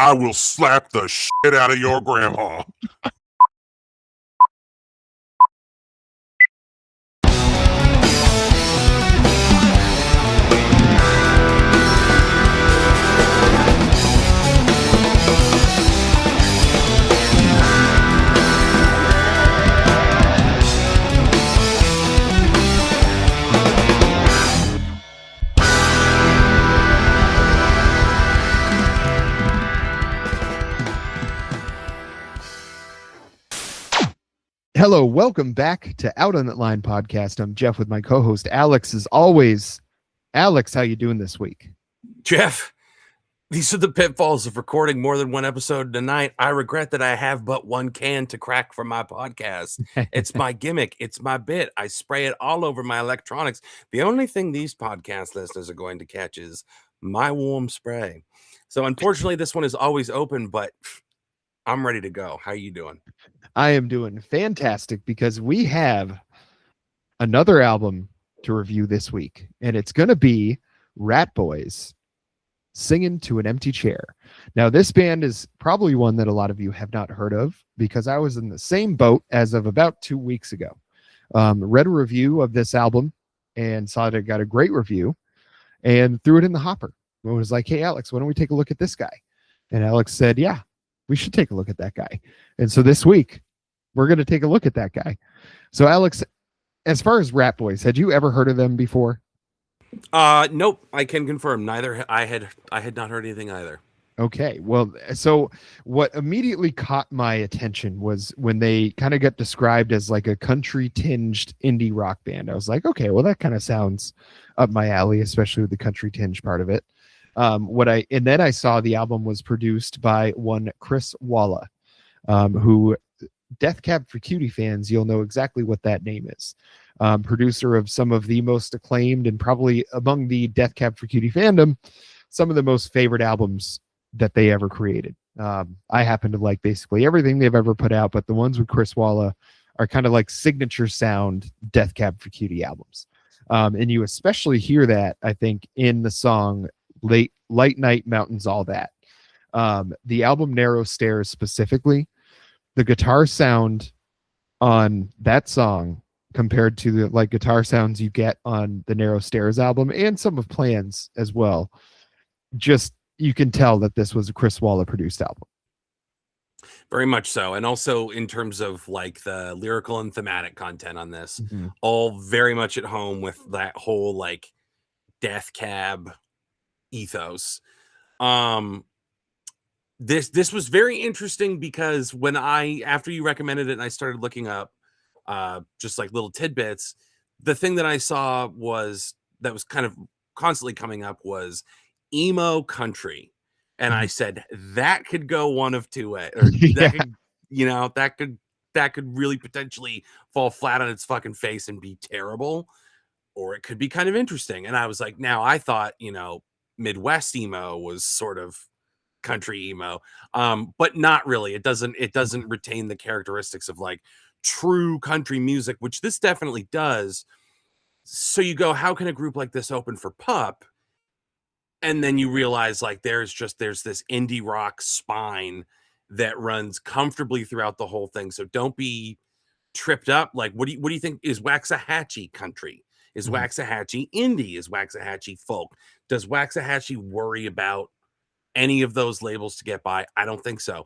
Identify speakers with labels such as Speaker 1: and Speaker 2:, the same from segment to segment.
Speaker 1: I will slap the shit out of your grandma.
Speaker 2: Hello, welcome back to Out on That Line podcast. I'm Jeff with my co-host Alex. As always, Alex, how you doing this week?
Speaker 3: Jeff, these are the pitfalls of recording more than one episode a night. I regret that I have but one can to crack for my podcast. It's my gimmick. It's my bit. I spray it all over my electronics. The only thing these podcast listeners are going to catch is my warm spray. So unfortunately, this one is always open, but I'm ready to go. How you doing?
Speaker 2: I am doing fantastic because we have another album to review this week, and it's going to be Ratboys, Singin' to an Empty Chair. Now, this band is probably one that a lot of you have not heard of because I was in the same boat as of about 2 weeks ago. Read a review of this album and saw that it got a great review and threw it in the hopper. I was like, hey, Alex, why don't we take a look at this guy? And Alex said, yeah, we should take a look at that guy. And so this week, we're going to take a look at that guy. So, Alex, as far as Ratboys, had you ever heard of them before?
Speaker 3: Nope. I can confirm. Neither. I had not heard anything either.
Speaker 2: Okay. Well, so what immediately caught my attention was when they kind of got described as like a country tinged indie rock band. I was like, okay, well, that kind of sounds up my alley, especially with the country tinge part of it. And then I saw the album was produced by one Chris Walla, who Death Cab for Cutie fans, you'll know exactly what that name is. Producer of some of the most acclaimed and probably among the Death Cab for Cutie fandom, some of the most favorite albums that they ever created. I happen to like basically everything they've ever put out, but the ones with Chris Walla are kind of like signature sound Death Cab for Cutie albums. And you especially hear that, I think, in the song Light Night Mountains, All That. The album Narrow Stairs specifically, the guitar sound on that song compared to the like guitar sounds you get on the Narrow Stairs album and some of Plans as well, just you can tell that this was a Chris Walla produced album.
Speaker 3: Very much so. And also in terms of like the lyrical and thematic content on this, all very much at home with that whole like Death Cab ethos. This was very interesting because when after you recommended it and I started looking up just like little tidbits, the thing that I saw that was kind of constantly coming up was emo country. And I said, that could go one of two ways. Or that could really potentially fall flat on its fucking face and be terrible. Or it could be kind of interesting. And I was like, now I thought, Midwest emo was sort of country emo, but not really. It doesn't retain the characteristics of like true country music, which this definitely does. So you go, how can a group like this open for Pup? And then you realize like there's this indie rock spine that runs comfortably throughout the whole thing. So don't be tripped up. Like, what do you think? Is Waxahachie country? Is Waxahachie indie? Is Waxahachie folk? Does Waxahachie worry about any of those labels to get by? I don't think so.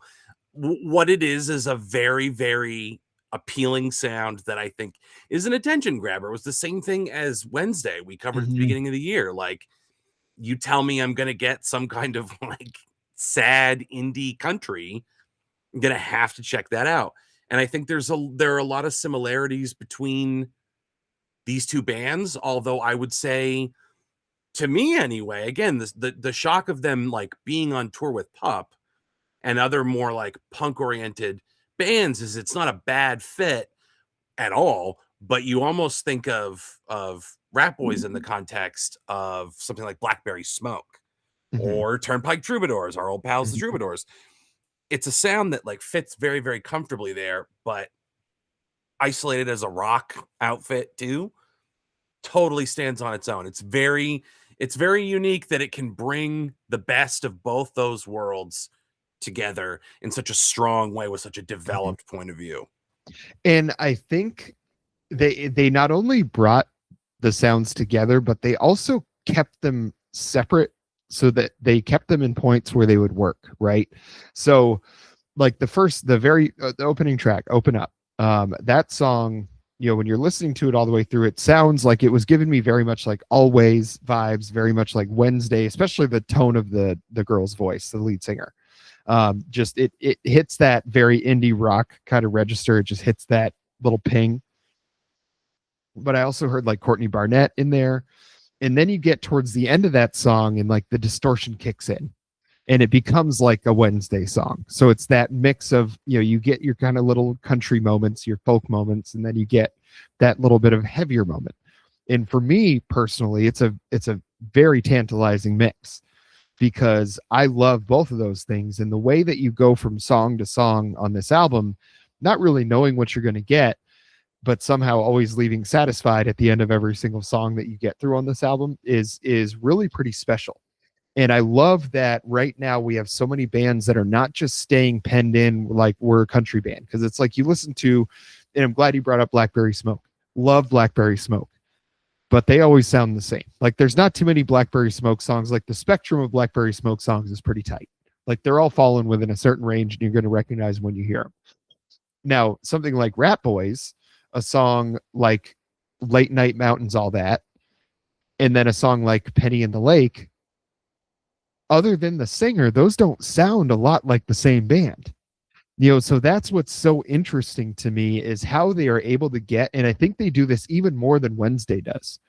Speaker 3: What it is a very, very appealing sound that I think is an attention grabber. It was the same thing as Wednesday we covered at the beginning of the year. Like, you tell me I'm going to get some kind of like sad indie country, I'm going to have to check that out. And I think there are a lot of similarities between these two bands, although I would say, to me anyway, again, the shock of them like being on tour with Pup and other more like punk oriented bands is it's not a bad fit at all, but you almost think of Ratboys in the context of something like Blackberry Smoke or Turnpike Troubadours, our old pals, the Troubadours. It's a sound that like fits very, very comfortably there, but isolated as a rock outfit too, totally stands on its own. It's very unique that it can bring the best of both those worlds together in such a strong way with such a developed point of view.
Speaker 2: And I think they not only brought the sounds together, but they also kept them separate so that they kept them in points where they would work, right? So like the opening track, Open Up, that song, when you're listening to it all the way through, it sounds like it was giving me very much like Always vibes, very much like Wednesday, especially the tone of the girl's voice, the lead singer. Just it hits that very indie rock kind of register. It just hits that little ping. But I also heard like Courtney Barnett in there. And then you get towards the end of that song and like the distortion kicks in and it becomes like a Wednesday song. So it's that mix of, you get your kind of little country moments, your folk moments, and then you get that little bit of heavier moment. And for me personally, it's a very tantalizing mix because I love both of those things. And the way that you go from song to song on this album, not really knowing what you're going to get, but somehow always leaving satisfied at the end of every single song that you get through on this album is really pretty special. And I love that right now we have so many bands that are not just staying penned in like we're a country band. Because it's like you listen to, and I'm glad you brought up Blackberry Smoke. Love Blackberry Smoke. But they always sound the same. Like there's not too many Blackberry Smoke songs. Like the spectrum of Blackberry Smoke songs is pretty tight. Like they're all falling within a certain range and you're going to recognize them when you hear them. Now, something like Ratboys, a song like Late Night Mountains, all that, and then a song like Penny in the Lake, other than the singer, those don't sound a lot like the same band. So that's what's so interesting to me is how they are able to get, and I think they do this even more than Wednesday does.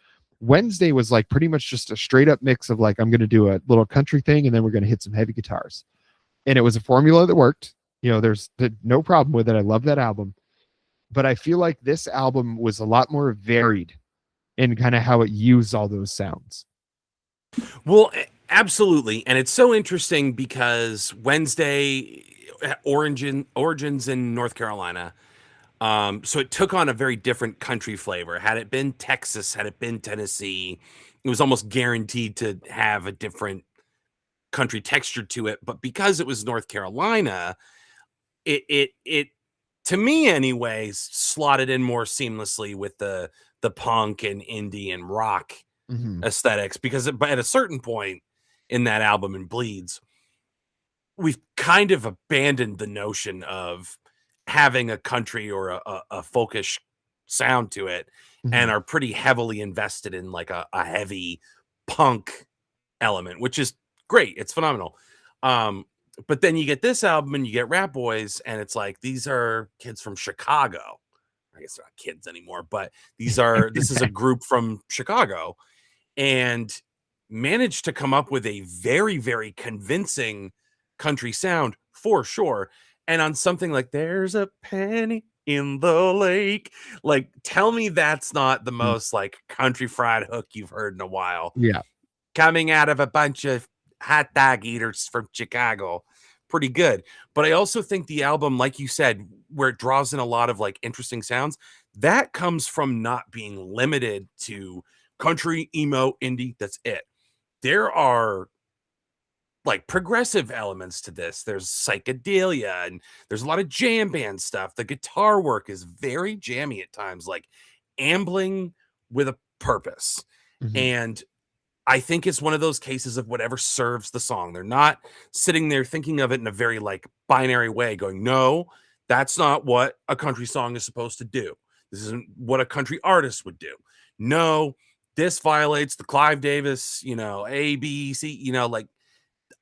Speaker 2: Wednesday was like pretty much just a straight up mix of like, I'm going to do a little country thing and then we're going to hit some heavy guitars. And it was a formula that worked. There's no problem with it. I love that album. But I feel like this album was a lot more varied in kind of how it used all those sounds.
Speaker 3: Well, absolutely. And it's so interesting because Wednesday origins in North Carolina. So it took on a very different country flavor. Had it been Texas, had it been Tennessee, it was almost guaranteed to have a different country texture to it. But because it was North Carolina, it to me anyways slotted in more seamlessly with the punk and indie and rock aesthetics, because at a certain point in that album in Bleeds, we've kind of abandoned the notion of having a country or a folkish sound to it, and are pretty heavily invested in like a heavy punk element, which is great. It's phenomenal. But then you get this album and you get Ratboys, and it's like these are kids from Chicago. I guess they're not kids anymore, but this is a group from Chicago, and managed to come up with a very, very convincing country sound for sure. And on something like There's a Penny in the Lake, like tell me that's not the most like country fried hook you've heard in a while.
Speaker 2: Yeah.
Speaker 3: Coming out of a bunch of hot dog eaters from Chicago. Pretty good. But I also think the album, like you said, where it draws in a lot of like interesting sounds, that comes from not being limited to country, emo, indie. That's it. There are like progressive elements to this. There's psychedelia and there's a lot of jam band stuff. The guitar work is very jammy at times, like ambling with a purpose. And I think it's one of those cases of whatever serves the song. They're not sitting there thinking of it in a very like binary way, going, no, that's not what a country song is supposed to do. This isn't what a country artist would do. No, this violates the Clive Davis, A, B, C, like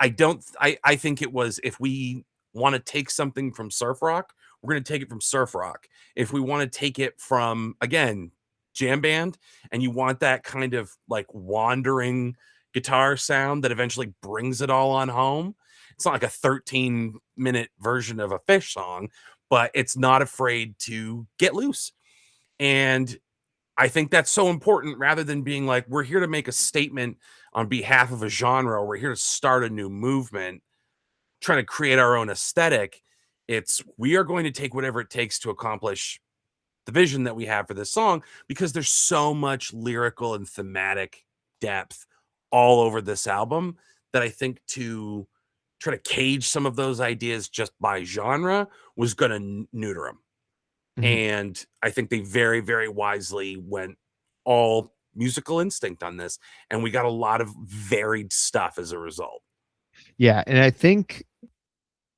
Speaker 3: I think it was, if we want to take something from surf rock, we're going to take it from surf rock. If we want to take it from, again, jam band, and you want that kind of like wandering guitar sound that eventually brings it all on home, it's not like a 13-minute version of a Fish song, but it's not afraid to get loose. And I think that's so important, rather than being like, we're here to make a statement on behalf of a genre, or we're here to start a new movement, trying to create our own aesthetic. It's, we are going to take whatever it takes to accomplish the vision that we have for this song, because there's so much lyrical and thematic depth all over this album that I think to try to cage some of those ideas just by genre was going to neuter them. And I think they very, very wisely went all musical instinct on this. And we got a lot of varied stuff as a result.
Speaker 2: Yeah. And I think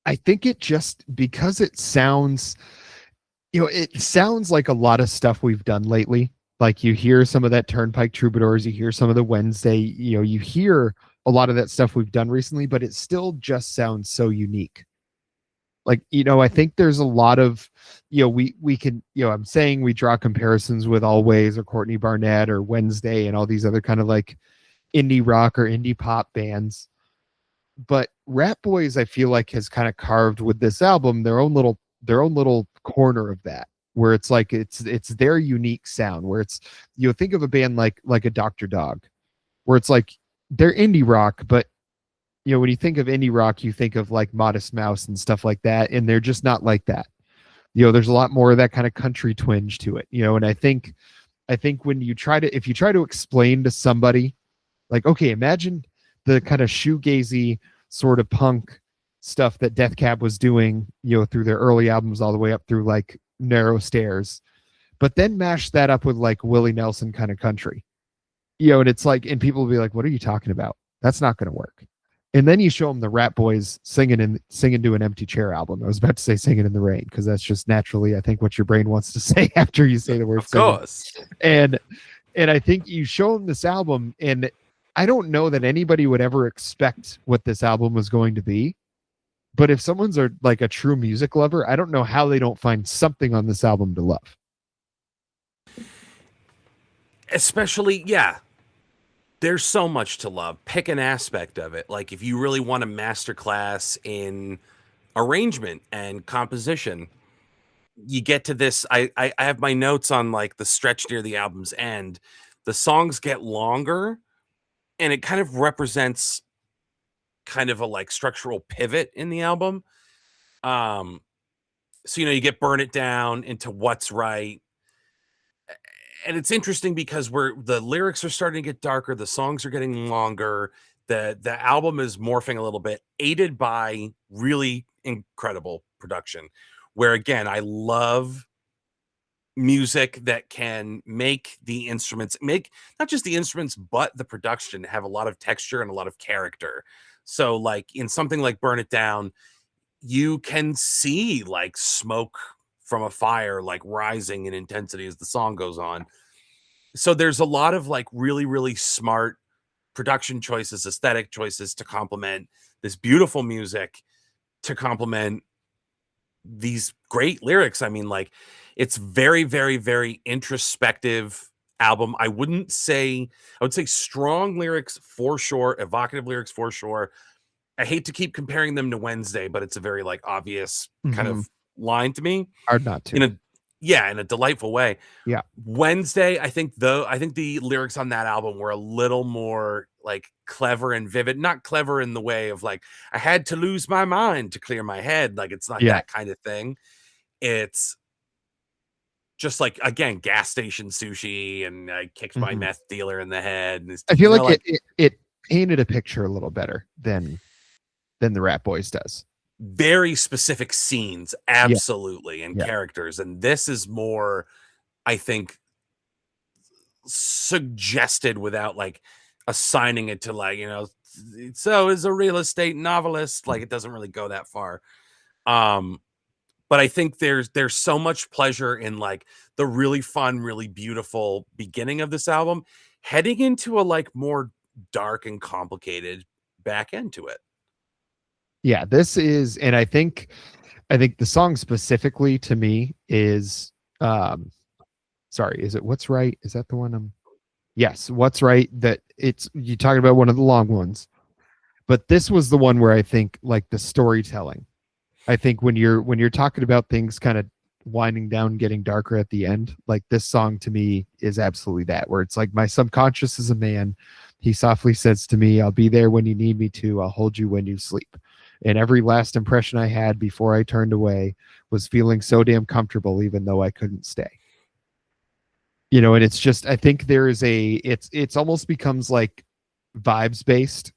Speaker 2: it just, because it sounds, it sounds like a lot of stuff we've done lately. Like you hear some of that Turnpike Troubadours, you hear some of the Wednesday, you hear a lot of that stuff we've done recently, but it still just sounds so unique. Like, I think there's a lot of, we can, I'm saying we draw comparisons with Always or Courtney Barnett or Wednesday and all these other kind of like indie rock or indie pop bands. But Ratboys, I feel like, has kind of carved with this album their own little corner of that, where it's like it's their unique sound, where it's, think of a band like a Dr. Dog, where it's like they're indie rock, but when you think of indie rock, you think of like Modest Mouse and stuff like that, and they're just not like that. There's a lot more of that kind of country twinge to it, and I think when if you try to explain to somebody, like, okay, imagine the kind of shoegazy sort of punk stuff that Death Cab was doing, through their early albums all the way up through like Narrow Stairs, but then mash that up with like Willie Nelson kind of country, and it's like, and people will be like, what are you talking about? That's not going to work. And then you show them the Ratboys singing to an Empty Chair album. I was about to say Singing in the Rain, because that's just naturally, I think, what your brain wants to say after you say the word singing.
Speaker 3: Of course.
Speaker 2: And I think you show them this album, and I don't know that anybody would ever expect what this album was going to be. But if someone's like a true music lover, I don't know how they don't find something on this album to love.
Speaker 3: Especially, yeah. There's so much to love. Pick an aspect of it. Like if you really want a masterclass in arrangement and composition, you get to this. I have my notes on like the stretch near the album's end. The songs get longer, and it kind of represents kind of a like structural pivot in the album. So you get Burn It Down into What's Right. And it's interesting because the lyrics are starting to get darker, the songs are getting longer, the album is morphing a little bit, aided by really incredible production. Where again, I love music that can make the instruments, make not just the instruments, but the production have a lot of texture and a lot of character. So like in something like Burn It Down, you can see like smoke from a fire like rising in intensity as the song goes on. So there's a lot of like really, really smart production choices, aesthetic choices to complement this beautiful music, to complement these great lyrics. I mean, like, it's very, very, very introspective album. I would say strong lyrics for sure, evocative lyrics for sure. I hate to keep comparing them to Wednesday, but it's a very like obvious kind of line to me.
Speaker 2: Hard not to.
Speaker 3: In a delightful way.
Speaker 2: Yeah.
Speaker 3: Wednesday, I think the lyrics on that album were a little more like clever and vivid. Not clever in the way of like, I had to lose my mind to clear my head. Like, it's not that kind of thing. It's just like, again, gas station sushi, and I kicked my meth dealer in the head. And
Speaker 2: I feel like it painted a picture a little better than the Ratboys does.
Speaker 3: Very specific scenes, absolutely, and characters. And this is more, I think, suggested without like assigning it to like, so is a real estate novelist. Like, it doesn't really go that far. But I think there's so much pleasure in like the really fun, really beautiful beginning of this album, heading into a like more dark and complicated back end to it.
Speaker 2: Yeah, this is, and I think the song specifically to me is, sorry, is it What's Right? Is that the one? Yes, What's Right. That you talking about one of the long ones, but this was the one where I think like the storytelling. I think when you're talking about things kind of winding down, getting darker at the end, like this song to me is absolutely that, where it's like, my subconscious is a man. He softly says to me, I'll be there when you need me to. I'll hold you when you sleep. And every last impression I had before I turned away was feeling so damn comfortable, even though I couldn't stay. And it's just, I think there is it's almost becomes like vibes based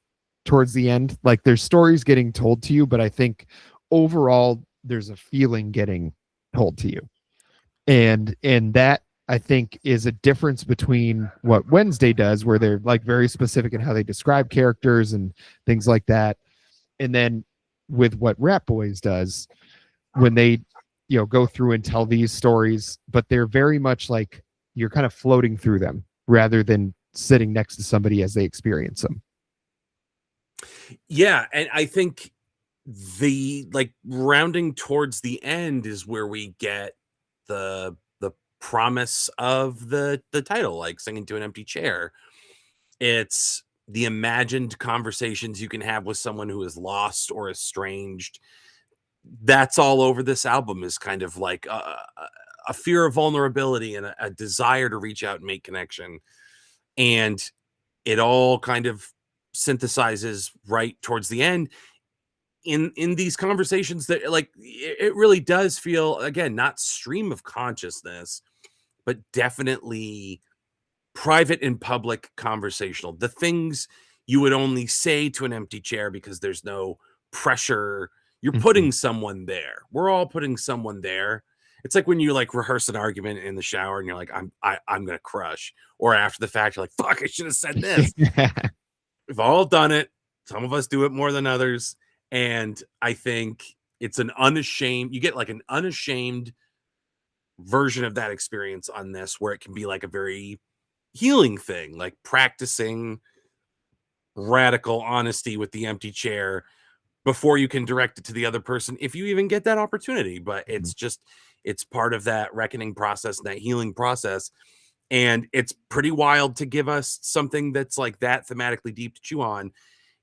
Speaker 2: towards the end. Like there's stories getting told to you, but I think overall there's a feeling getting told to you. And that I think is a difference between what Wednesday does, where they're like very specific in how they describe characters and things like that. And then with what Ratboys does, when they, go through and tell these stories, but they're very much like you're kind of floating through them rather than sitting next to somebody as they experience them.
Speaker 3: Yeah, and I think the like rounding towards the end is where we get the promise of the title, like Singing to an Empty Chair. It's the imagined conversations you can have with someone who is lost or estranged. That's all over this album, is kind of like a fear of vulnerability and a desire to reach out and make connection. And it all kind of synthesizes right towards the end in these conversations that like it really does feel, again, not stream of consciousness, but definitely private and public conversational. The things you would only say to an empty chair because there's no pressure. You're putting someone there. We're all putting someone there. It's like when you like rehearse an argument in the shower and you're like, I'm gonna crush. Or after the fact, you're like, fuck, I should have said this. We've all done it. Some of us do it more than others. And I think it's an unashamed, you get like an unashamed version of that experience on this, where it can be like a very healing thing, like practicing radical honesty with the empty chair before you can direct it to the other person, if you even get that opportunity. But it's just, it's part of that reckoning process and that healing process. And it's pretty wild to give us something that's like that thematically deep to chew on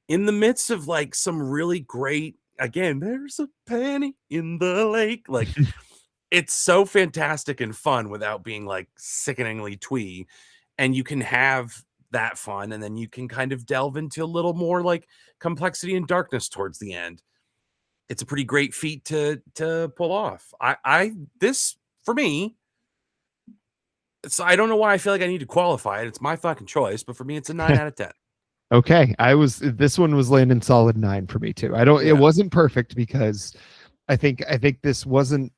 Speaker 3: in the midst of like some really great, again, there's a penny in the lake. Like it's so fantastic and fun without being like sickeningly twee. And you can have that fun, and then you can kind of delve into a little more like complexity and darkness towards the end. It's a pretty great feat to pull off. I this for me, it's, I don't know why I feel like I need to qualify it. It's my fucking choice, but for me, it's a 9 out of 10.
Speaker 2: Okay. This one was landing solid 9 for me too. It wasn't perfect because I think this wasn't,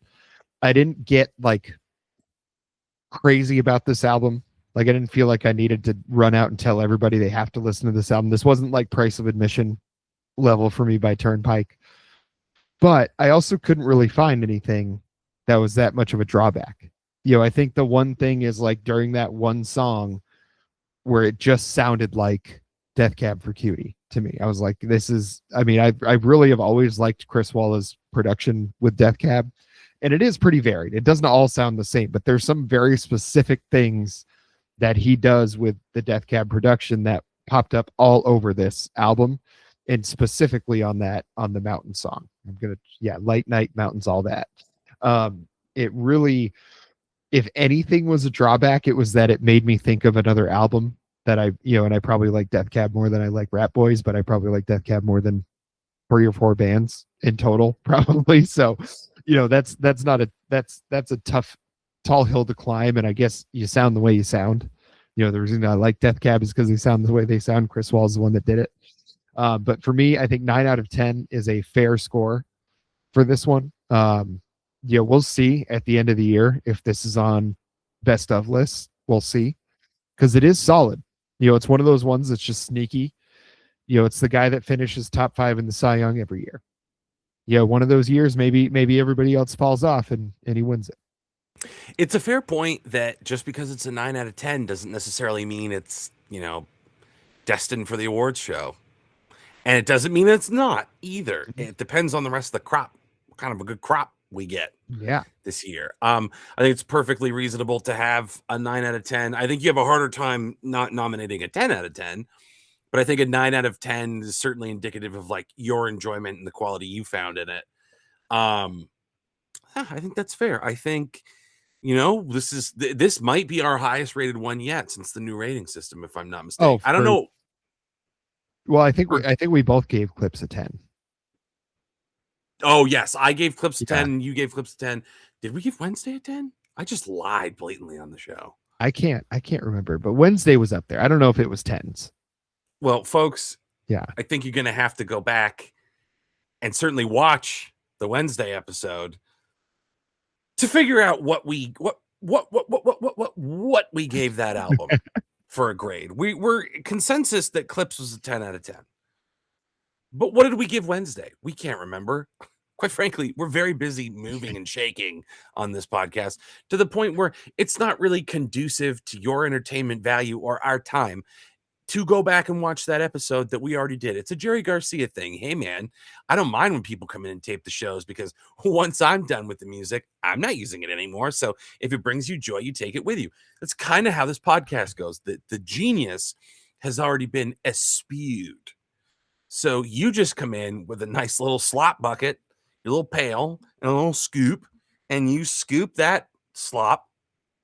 Speaker 2: I didn't get like crazy about this album. Like I didn't feel like I needed to run out and tell everybody they have to listen to this album. This wasn't like price of admission level for me by Turnpike. But I also couldn't really find anything that was that much of a drawback. I think the one thing is like during that one song where it just sounded like Death Cab for Cutie to me. I was like, this is, I mean, I really have always liked Chris Walla's production with Death Cab, and it is pretty varied. It doesn't all sound the same, but there's some very specific things that he does with the Death Cab production that popped up all over this album, and specifically on the Mountain song. Light Night, Mountains, all that. It really, if anything was a drawback, it was that it made me think of another album that and I probably like Death Cab more than I like Ratboys, but I probably like Death Cab more than 3 or 4 bands in total, probably. So, that's a tough, tall hill to climb. And I guess you sound the way you sound. The reason I like Death Cab is because they sound the way they sound. Chris Wall is the one that did it. But for me, I think 9 out of 10 is a fair score for this one. We'll see at the end of the year if this is on best of lists. We'll see, because it is solid. It's one of those ones that's just sneaky. It's the guy that finishes top 5 in the Cy Young every year. One of those years, maybe everybody else falls off and he wins it.
Speaker 3: It's a fair point that just because it's a 9 out of 10 doesn't necessarily mean it's, destined for the awards show. And it doesn't mean it's not either. It depends on the rest of the crop, what kind of a good crop we get this year. I think it's perfectly reasonable to have a 9 out of 10. I think you have a harder time not nominating a 10 out of 10, but I think a 9 out of 10 is certainly indicative of like your enjoyment and the quality you found in it. I think that's fair. I think, this might be our highest rated one yet since the new rating system, if I'm not mistaken. I don't know.
Speaker 2: Well, I think we both gave Clips a 10.
Speaker 3: Oh, yes. I gave Clips a 10. You gave Clips a 10. Did we give Wednesday a 10? I just lied blatantly on the show.
Speaker 2: I can't remember, but Wednesday was up there. I don't know if it was 10s.
Speaker 3: Well, folks,
Speaker 2: Yeah.
Speaker 3: I think you're going to have to go back and certainly watch the Wednesday episode to figure out what we gave that album for a grade. We're consensus that Clips was a 10 out of 10. But what did we give Wednesday? We can't remember. Quite frankly, we're very busy moving and shaking on this podcast to the point where it's not really conducive to your entertainment value or our time to go back and watch that episode that we already did. It's a Jerry Garcia thing. Hey, man, I don't mind when people come in and tape the shows because once I'm done with the music, I'm not using it anymore. So if it brings you joy, you take it with you. That's kind of how this podcast goes. The genius has already been espewed. So you just come in with a nice little slop bucket, your little pail, and a little scoop, and you scoop that slop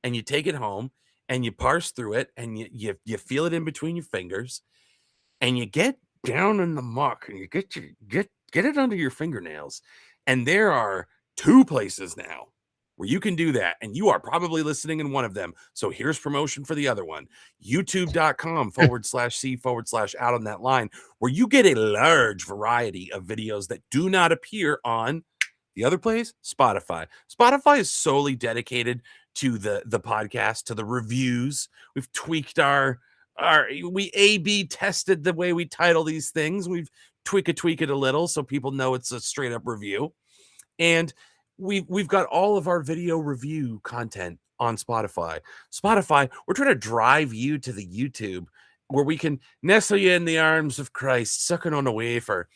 Speaker 3: and you take it home and you parse through it and you feel it in between your fingers and you get down in the muck and you get it under your fingernails. And there are 2 places now where you can do that. And you are probably listening in one of them. So here's promotion for the other one. YouTube.com/C/out on that line, where you get a large variety of videos that do not appear on the other place, Spotify. Spotify is solely dedicated to the podcast, to the reviews. We've tweaked we A/B tested the way we title these things. We've tweaked it a little so people know it's a straight up review. And we've got all of our video review content on Spotify. We're trying to drive you to the YouTube where we can nestle you in the arms of Christ, sucking on a wafer.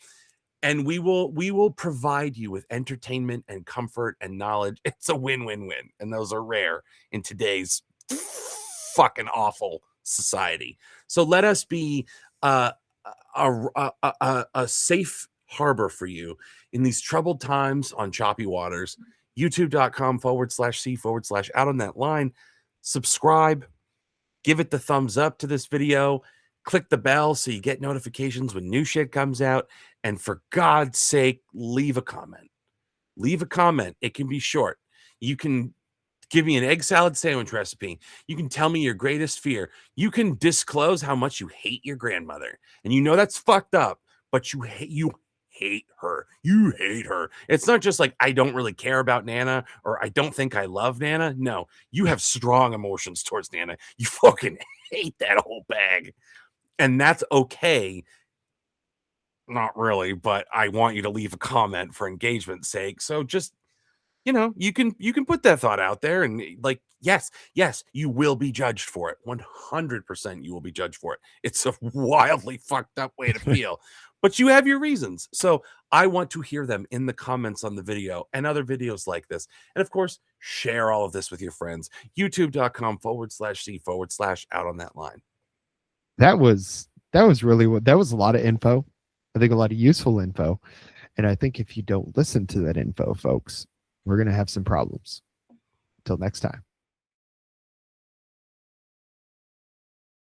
Speaker 3: And we will provide you with entertainment and comfort and knowledge. It's a win-win-win. And those are rare in today's fucking awful society. So let us be a safe harbor for you in these troubled times on choppy waters. YouTube.com/C/out on that line. Subscribe, give it the thumbs up to this video, click the bell so you get notifications when new shit comes out. And for God's sake, leave a comment. Leave a comment. It can be short. You can give me an egg salad sandwich recipe. You can tell me your greatest fear. You can disclose how much you hate your grandmother. And you know that's fucked up, but you hate her. You hate her. It's not just like, I don't really care about Nana or I don't think I love Nana. No, you have strong emotions towards Nana. You fucking hate that whole bag. And that's okay. Not really, but I want you to leave a comment for engagement's sake. So just, you can put that thought out there and like, yes, you will be judged for it. 100% you will be judged for it. It's a wildly fucked up way to feel, but you have your reasons. So I want to hear them in the comments on the video and other videos like this. And of course, share all of this with your friends. YouTube.com/C/out on that line.
Speaker 2: That was really that was a lot of info. I think a lot of useful info. And I think if you don't listen to that info, folks, we're going to have some problems. Until next time.